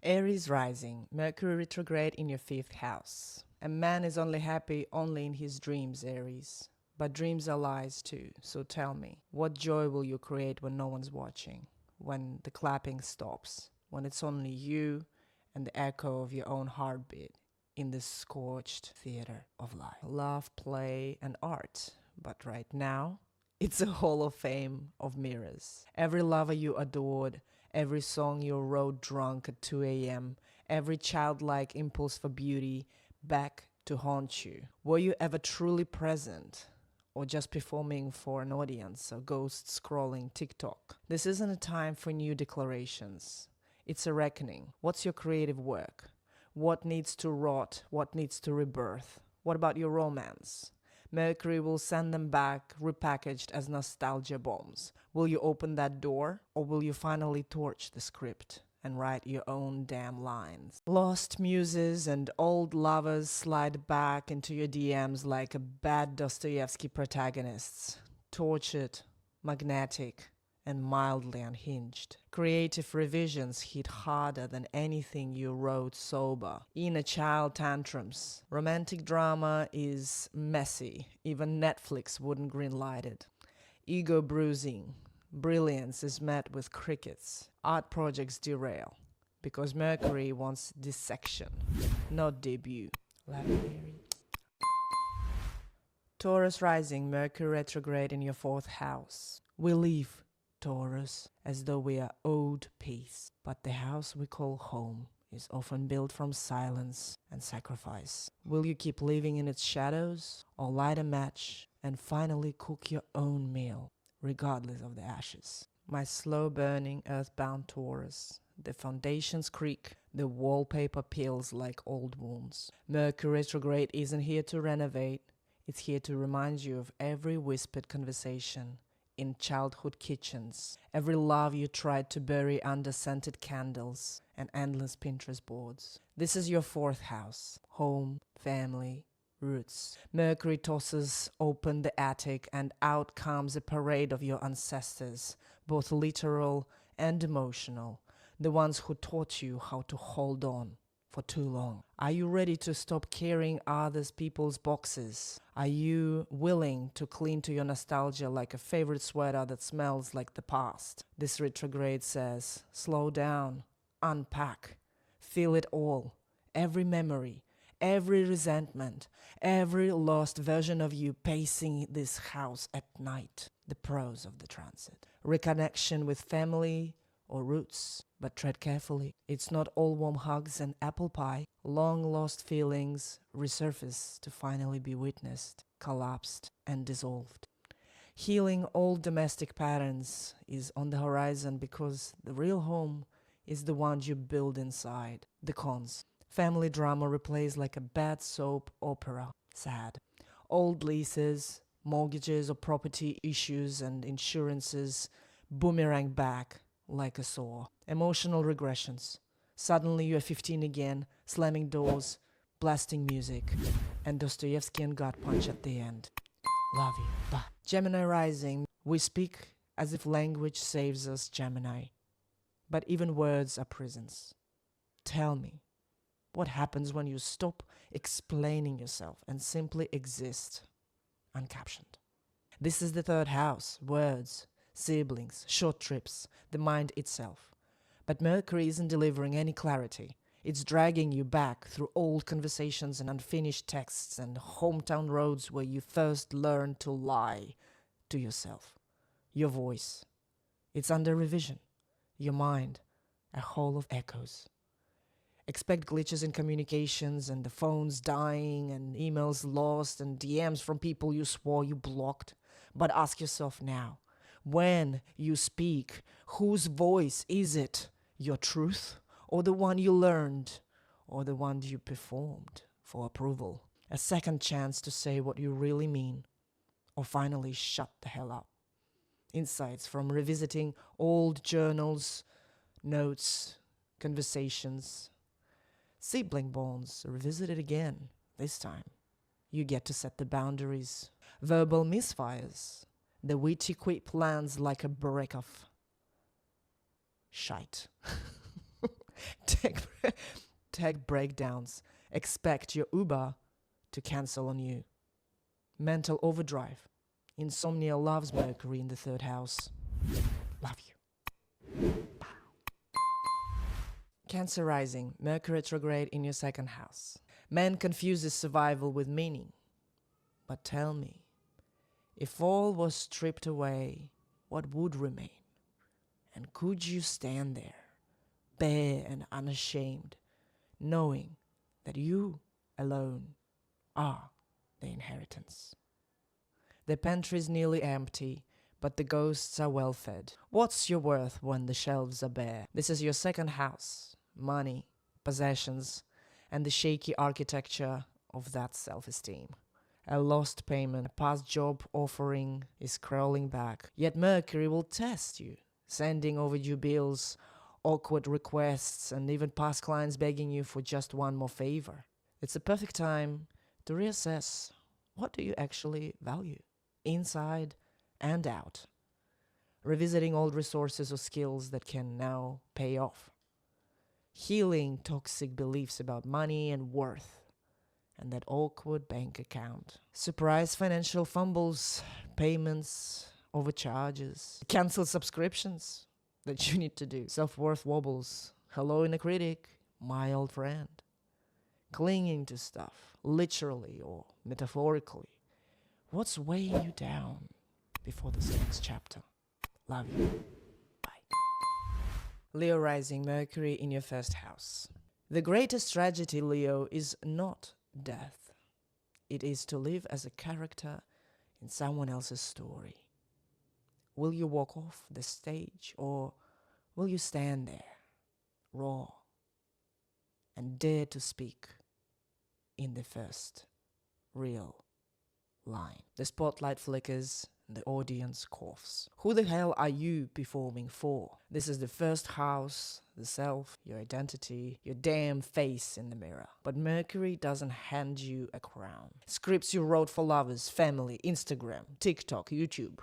Aries rising, Mercury retrograde in your 5th house. A man is only happy only in his dreams, Aries. But dreams are lies too, so tell me, what joy will you create when no one's watching? When the clapping stops? When it's only you and the echo of your own heartbeat in this scorched theater of life? Love, play, and art. But right now, it's a hall of fame of mirrors. Every lover you adored, every song you wrote drunk at 2 a.m., every childlike impulse for beauty back to haunt you. Were you ever truly present? Or just performing for an audience or ghost scrolling TikTok? This isn't a time for new declarations. It's a reckoning. What's your creative work? What needs to rot? What needs to rebirth? What about your romance? Mercury will send them back, repackaged as nostalgia bombs. Will you open that door? Or will you finally torch the script and write your own damn lines? Lost muses and old lovers slide back into your DMs like a bad Dostoevsky protagonists. Tortured, magnetic, and mildly unhinged. Creative revisions hit harder than anything you wrote sober. Inner child tantrums. Romantic drama is messy. Even Netflix wouldn't greenlight it. Ego bruising. Brilliance is met with crickets. Art projects derail. Because Mercury wants dissection, not debut. Taurus rising, Mercury retrograde in your 4th house. We leave, Taurus, as though we are owed peace. But the house we call home is often built from silence and sacrifice. Will you keep living in its shadows, or light a match and finally cook your own meal, regardless of the ashes? My slow-burning, earthbound Taurus. The foundations creak, the wallpaper peels like old wounds. Mercury retrograde isn't here to renovate. It's here to remind you of every whispered conversation in childhood kitchens, every love you tried to bury under scented candles and endless Pinterest boards. This is your 4th house, home, family, roots. Mercury tosses open the attic and out comes a parade of your ancestors, both literal and emotional, the ones who taught you how to hold on for too long. Are you ready to stop carrying others people's boxes? Are you willing to cling to your nostalgia like a favorite sweater that smells like the past? This retrograde says, slow down, unpack, feel it all, every memory, every resentment, every lost version of you pacing this house at night. The pros of the transit. Reconnection with family or roots, but tread carefully. It's not all warm hugs and apple pie. Long-lost feelings resurface to finally be witnessed, collapsed, and dissolved. Healing old domestic patterns is on the horizon because the real home is the one you build inside. The cons. Family drama replays like a bad soap opera. Sad. Old leases, mortgages or property issues and insurances boomerang back like a saw. Emotional regressions. Suddenly you're 15 again, slamming doors, blasting music, and Dostoevsky and gut punch at the end. Love you. Bye. Gemini rising. We speak as if language saves us, Gemini. But even words are prisons. Tell me, what happens when you stop explaining yourself and simply exist, uncaptioned? This is the 3rd house. Words, siblings, short trips, the mind itself. But Mercury isn't delivering any clarity. It's dragging you back through old conversations and unfinished texts and hometown roads where you first learned to lie to yourself. Your voice. It's under revision. Your mind. A hall of echoes. Expect glitches in communications and the phones dying and emails lost and DMs from people you swore you blocked. But ask yourself now, when you speak, whose voice is it? Your truth? Or the one you learned? Or the one you performed for approval? A second chance to say what you really mean. Or finally shut the hell up. Insights from revisiting old journals, notes, conversations. Sibling bonds revisited again. This time, you get to set the boundaries. Verbal misfires. The witty quip lands like a brick of shite. Take tech breakdowns. Expect your Uber to cancel on you. Mental overdrive. Insomnia loves Mercury in the 3rd house. Love you. Cancer rising, Mercury retrograde in your 2nd house. Man confuses survival with meaning. But tell me, if all was stripped away, what would remain? And could you stand there, bare and unashamed, knowing that you alone are the inheritance? The pantry's nearly empty, but the ghosts are well fed. What's your worth when the shelves are bare? This is your 2nd house. Money, possessions, and the shaky architecture of that self-esteem. A lost payment, a past job offering is crawling back. Yet Mercury will test you, sending overdue bills, awkward requests, and even past clients begging you for just one more favor. It's a perfect time to reassess, what do you actually value, inside and out, revisiting old resources or skills that can now pay off, healing toxic beliefs about money and worth, and that awkward bank account. Surprise financial fumbles, payments, overcharges, cancel subscriptions that you need to do, self-worth wobbles, hello inner critic, my old friend, clinging to stuff, literally or metaphorically. What's weighing you down before this next chapter? Love you. Bye. Leo rising, Mercury in your 1st house. The greatest tragedy, Leo, is not death. It is to live as a character in someone else's story. Will you walk off the stage, or will you stand there, raw, and dare to speak in the first real line? The spotlight flickers, the audience coughs. Who the hell are you performing for? This is the 1st house, the self, your identity, your damn face in the mirror. But Mercury doesn't hand you a crown. Scripts you wrote for lovers, family, Instagram, TikTok, YouTube.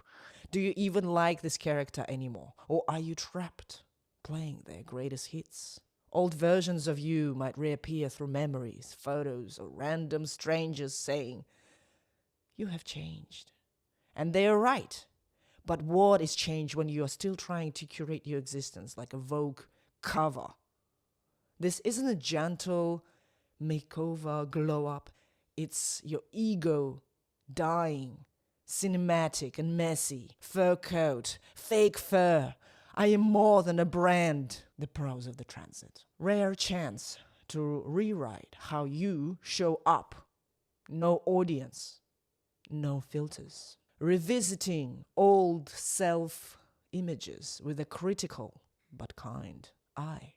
Do you even like this character anymore? Or are you trapped, playing their greatest hits? Old versions of you might reappear through memories, photos, or random strangers saying, you have changed. And they are right. But what is changed when you are still trying to curate your existence like a Vogue cover? This isn't a gentle makeover, glow up. It's your ego dying, cinematic and messy. Fur coat, fake fur. I am more than a brand. The pros of the transit. Rare chance to rewrite how you show up. No audience. No filters. Revisiting old self-images with a critical but kind eye.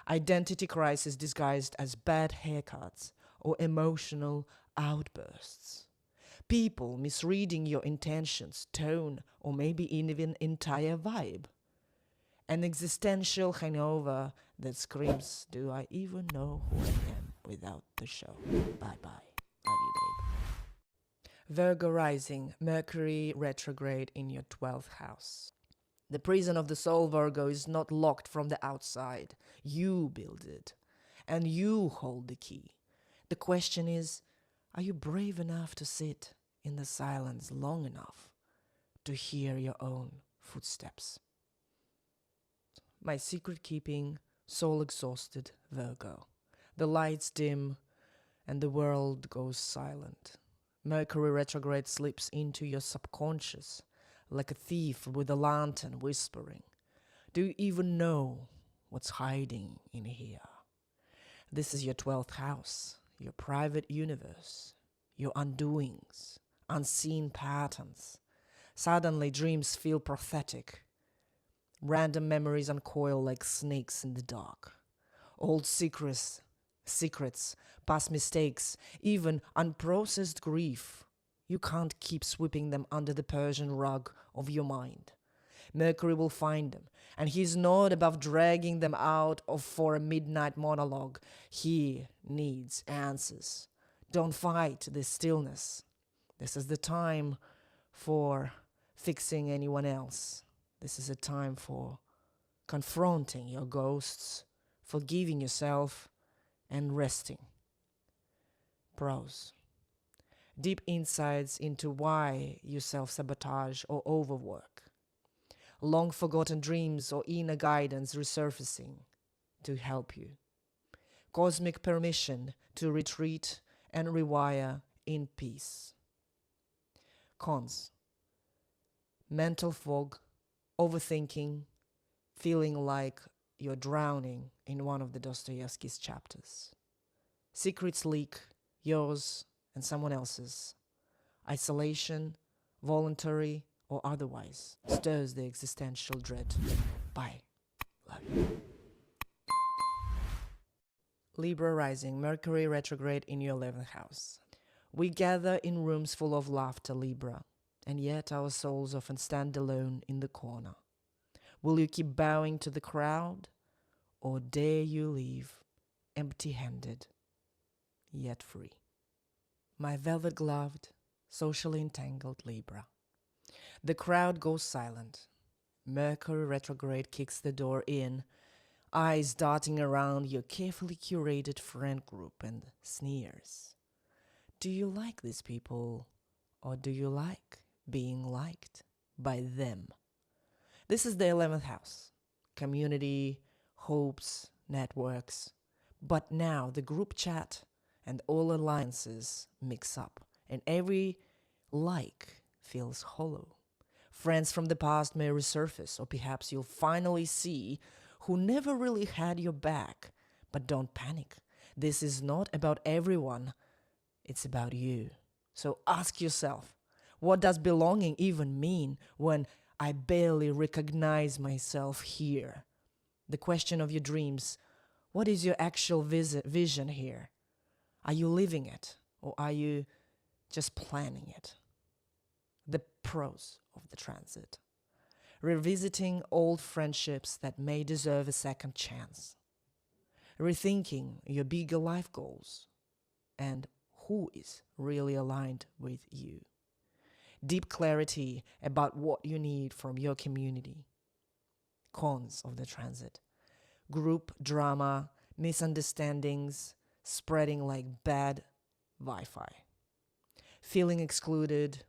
Identity crisis disguised as bad haircuts or emotional outbursts. People misreading your intentions, tone, or maybe even entire vibe. An existential hangover that screams, do I even know who I am without the show? Bye-bye. Love you, babe. Virgo rising, Mercury retrograde in your 12th house. The prison of the soul, Virgo, is not locked from the outside. You build it, and you hold the key. The question is, are you brave enough to sit in the silence long enough to hear your own footsteps? My secret-keeping, soul-exhausted Virgo. The lights dim, and the world goes silent. Mercury retrograde slips into your subconscious like a thief with a lantern whispering, do you even know what's hiding in here? This is your 12th house, your private universe, your undoings, unseen patterns. Suddenly dreams feel prophetic. Random memories uncoil like snakes in the dark. Old secrets, past mistakes, even unprocessed grief. You can't keep sweeping them under the Persian rug of your mind. Mercury will find them, and he's not above dragging them out for a midnight monologue. He needs answers. Don't fight this stillness. This is the time for fixing anyone else. This is a time for confronting your ghosts, forgiving yourself, and resting. Pros: deep insights into why you self-sabotage or overwork. Long forgotten dreams or inner guidance resurfacing to help you. Cosmic permission to retreat and rewire in peace. Cons: mental fog, overthinking, feeling like you're drowning in one of the Dostoevsky's chapters. Secrets leak, yours and someone else's. Isolation, voluntary or otherwise, stirs the existential dread. Bye. Love you. Libra rising, Mercury retrograde in your 11th house. We gather in rooms full of laughter, Libra, and yet our souls often stand alone in the corner. Will you keep bowing to the crowd, or dare you leave empty-handed, yet free? My velvet-gloved, socially entangled Libra. The crowd goes silent. Mercury retrograde kicks the door in, eyes darting around your carefully curated friend group and sneers. Do you like these people, or do you like being liked by them? This is the 11th house. Community, hopes, networks. But now the group chat and all alliances mix up, and every like feels hollow. Friends from the past may resurface, or perhaps you'll finally see who never really had your back. But don't panic. This is not about everyone. It's about you. So ask yourself, what does belonging even mean when I barely recognize myself here? The question of your dreams: what is your actual vision here? Are you living it, or are you just planning it? The pros of the transit: revisiting old friendships that may deserve a second chance, rethinking your bigger life goals, and who is really aligned with you. Deep clarity about what you need from your community. Cons of the transit: group drama, misunderstandings, spreading like bad Wi-Fi. Feeling excluded,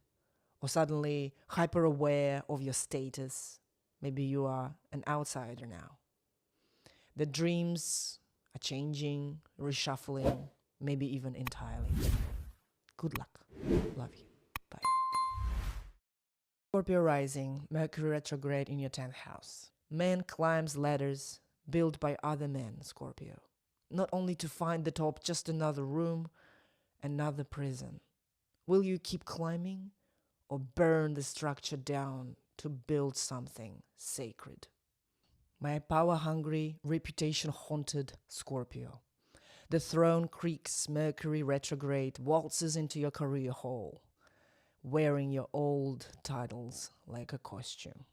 or suddenly hyper-aware of your status. Maybe you are an outsider now. The dreams are changing, reshuffling, maybe even entirely. Good luck. Love you. Bye. Scorpio rising, Mercury retrograde in your 10th house. Man climbs ladders built by other men, Scorpio. Not only to find the top, just another room, another prison. Will you keep climbing, or burn the structure down to build something sacred? My power-hungry, reputation-haunted Scorpio. The throne creaks, Mercury retrograde waltzes into your career hall, wearing your old titles like a costume.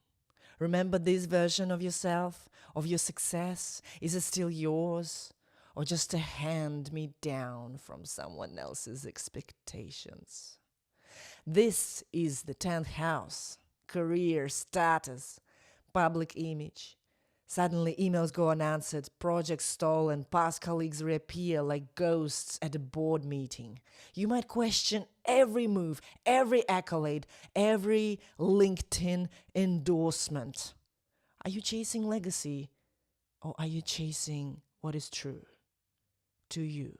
Remember this version of yourself, of your success? Is it still yours, or just a hand-me-down from someone else's expectations? This is the 10th house: career, status, public image. Suddenly emails go unanswered, projects stall, and past colleagues reappear like ghosts at a board meeting. You might question every move, every accolade, every LinkedIn endorsement. Are you chasing legacy, or are you chasing what is true to you?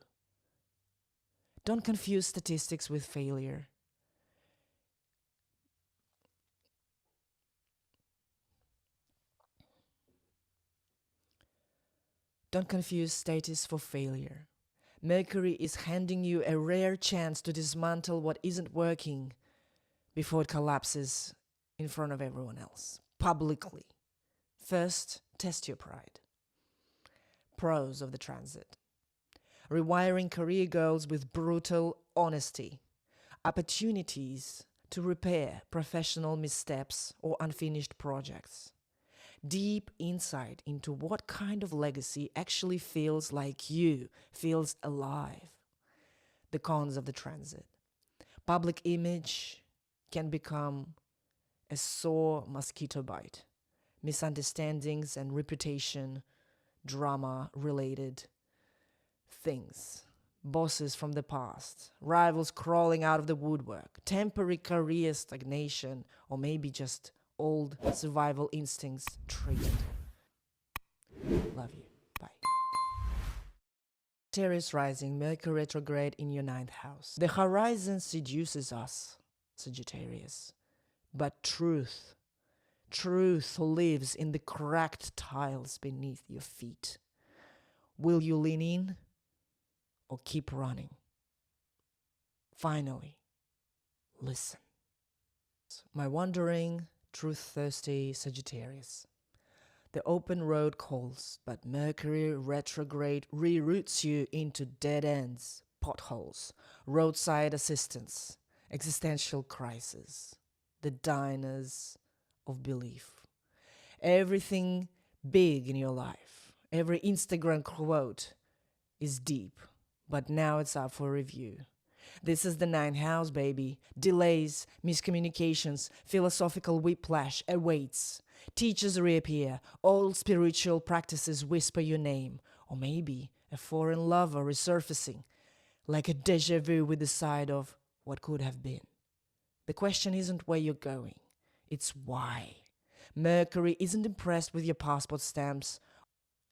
Don't confuse statistics with failure. Don't confuse status for failure. Mercury is handing you a rare chance to dismantle what isn't working before it collapses in front of everyone else, publicly. First, test your pride. Pros of the transit: rewiring career goals with brutal honesty. Opportunities to repair professional missteps or unfinished projects. Deep insight into what kind of legacy actually feels like you, feels alive. The cons of the transit: public image can become a sore mosquito bite. Misunderstandings and reputation drama related things. Bosses from the past, rivals crawling out of the woodwork, temporary career stagnation, or maybe just old survival instincts triggered. Love you. Bye. Taurus rising, Mercury retrograde in your 9th house. The horizon seduces us, Sagittarius. But truth lives in the cracked tiles beneath your feet. Will you lean in or keep running? Finally, listen. My wandering, truth-thirsty Sagittarius. The open road calls, but Mercury retrograde reroutes you into dead ends, potholes, roadside assistance, existential crisis, the diners of belief. Everything big in your life, every Instagram quote is deep, but now it's up for review. This is the 9th house, baby. Delays, miscommunications, philosophical whiplash awaits. Teachers reappear, old spiritual practices whisper your name, or maybe a foreign lover resurfacing, like a déjà vu with the side of what could have been. The question isn't where you're going, it's why. Mercury isn't impressed with your passport stamps.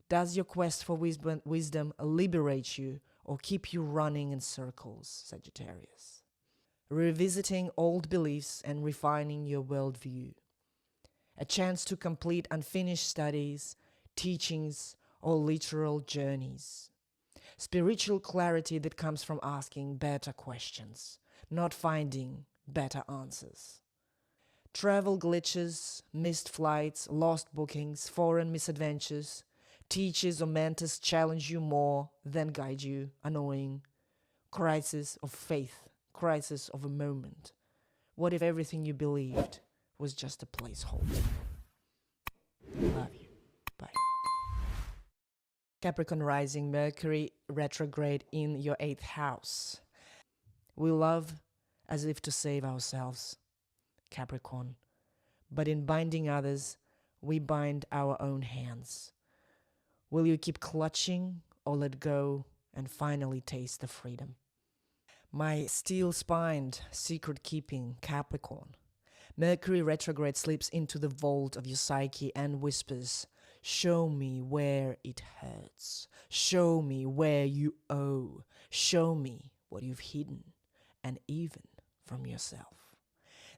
Does your quest for wisdom liberate you or keep you running in circles, Sagittarius? Revisiting old beliefs and refining your worldview. A chance to complete unfinished studies, teachings, or literal journeys. Spiritual clarity that comes from asking better questions, not finding better answers. Travel glitches, missed flights, lost bookings, foreign misadventures. Teachers or mentors challenge you more than guide you. Annoying. Crisis of faith. Crisis of a moment. What if everything you believed was just a placeholder? Love you. Bye. Capricorn rising, Mercury retrograde in your 8th house. We love as if to save ourselves, Capricorn. But in binding others, we bind our own hands. Will you keep clutching or let go and finally taste the freedom? My steel-spined, secret-keeping Capricorn. Mercury retrograde slips into the vault of your psyche and whispers, show me where it hurts. Show me where you owe. Show me what you've hidden, and even from yourself.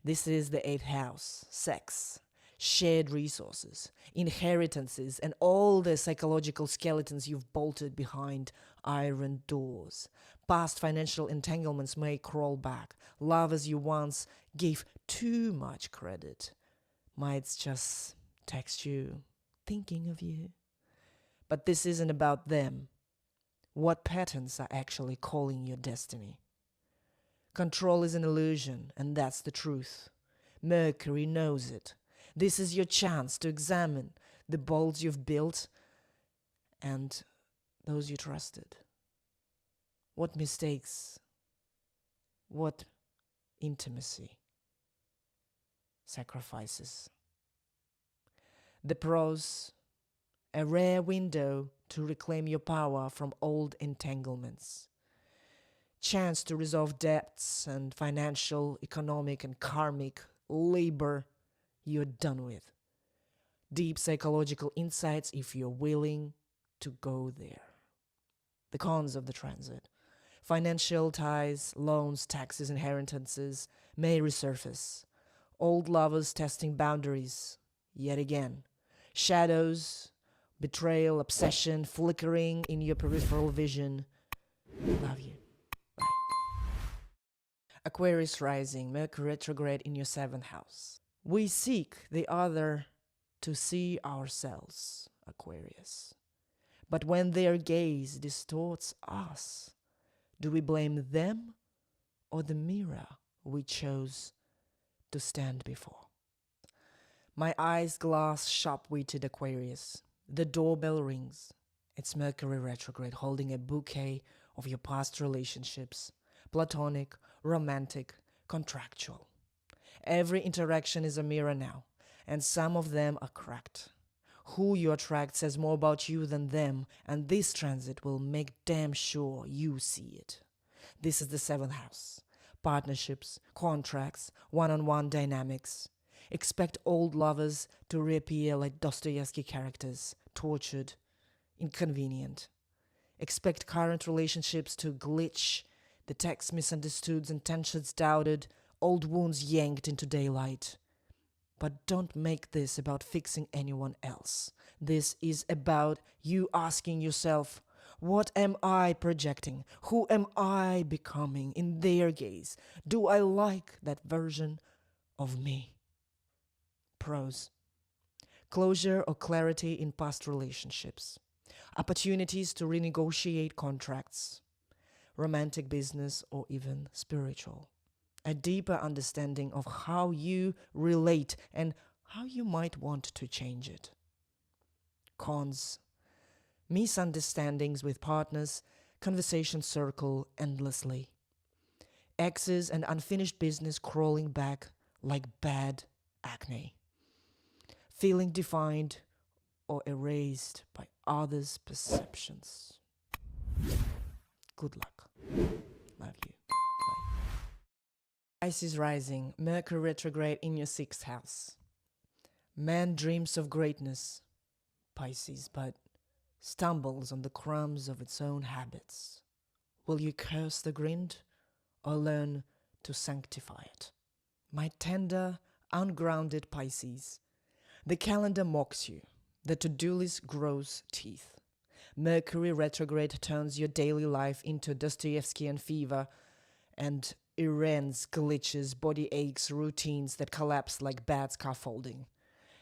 This is the 8th house, sex, shared resources, inheritances, and all the psychological skeletons you've bolted behind iron doors. Past financial entanglements may crawl back. Lovers you once gave too much credit might just text you, thinking of you. But this isn't about them. What patterns are actually calling your destiny? Control is an illusion, and that's the truth. Mercury knows it. This is your chance to examine the bolts you've built and those you trusted. What mistakes? What intimacy? Sacrifices. The pros, a rare window to reclaim your power from old entanglements. Chance to resolve debts and financial, economic, and karmic labor you're done with. Deep psychological insights if you're willing to go there. The cons of the transit. Financial ties, loans, taxes, inheritances may resurface. Old lovers testing boundaries yet again. Shadows, betrayal, obsession flickering in your peripheral vision. Love you. Bye. Aquarius rising, Mercury retrograde in your 7th house. We seek the other to see ourselves, Aquarius. But when their gaze distorts us, do we blame them or the mirror we chose to stand before? My eyes glass sharp-witted Aquarius. The doorbell rings. It's Mercury retrograde holding a bouquet of your past relationships. Platonic, romantic, contractual. Every interaction is a mirror now, and some of them are cracked. Who you attract says more about you than them, and this transit will make damn sure you see it. This is the 7th house. Partnerships, contracts, one-on-one dynamics. Expect old lovers to reappear like Dostoevsky characters, tortured, inconvenient. Expect current relationships to glitch, the text misunderstood, intentions doubted, old wounds yanked into daylight. But don't make this about fixing anyone else. This is about you asking yourself, what am I projecting? Who am I becoming in their gaze? Do I like that version of me? Pros: closure or clarity in past relationships. Opportunities to renegotiate contracts. Romantic, business, or even spiritual. A deeper understanding of how you relate and how you might want to change it. Cons: misunderstandings with partners, conversations circle endlessly. Exes and unfinished business crawling back like bad acne. Feeling defined or erased by others' perceptions. Good luck. Love you. Bye. Pisces rising, Mercury retrograde in your 6th house. Man dreams of greatness, Pisces, but stumbles on the crumbs of its own habits. Will you curse the grind or learn to sanctify it? My tender, ungrounded Pisces, the calendar mocks you. The to-do list grows teeth. Mercury retrograde turns your daily life into Dostoevsky fever and errands, glitches, body aches, routines that collapse like bad scaffolding.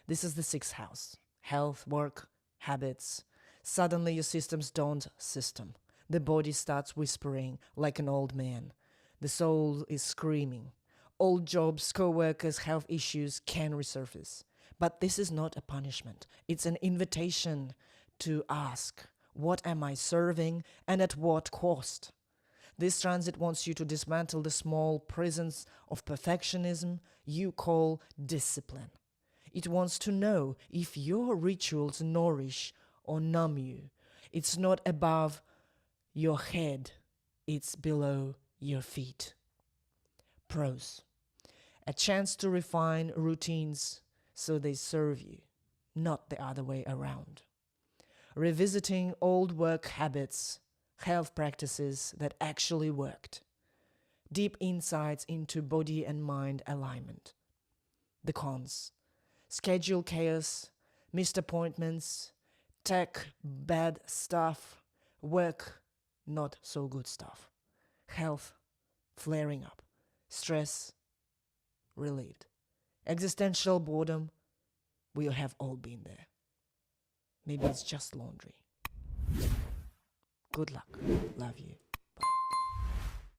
This is the 6th house. Health, work, habits. Suddenly your systems don't system. The body starts whispering like an old man. The soul is screaming. Old jobs, co-workers, health issues can resurface. But this is not a punishment. It's an invitation to ask, what am I serving and at what cost? This transit wants you to dismantle the small prisons of perfectionism you call discipline. It wants to know if your rituals nourish or numb you. It's not above your head, it's below your feet. Pros: a chance to refine routines so they serve you, not the other way around. Revisiting old work habits, health practices that actually worked. Deep insights into body and mind alignment. The cons: schedule chaos, missed appointments, tech bad stuff, work not so good stuff, health flaring up, stress relieved. Existential boredom, we have all been there. Maybe it's just laundry. Good luck. Love you.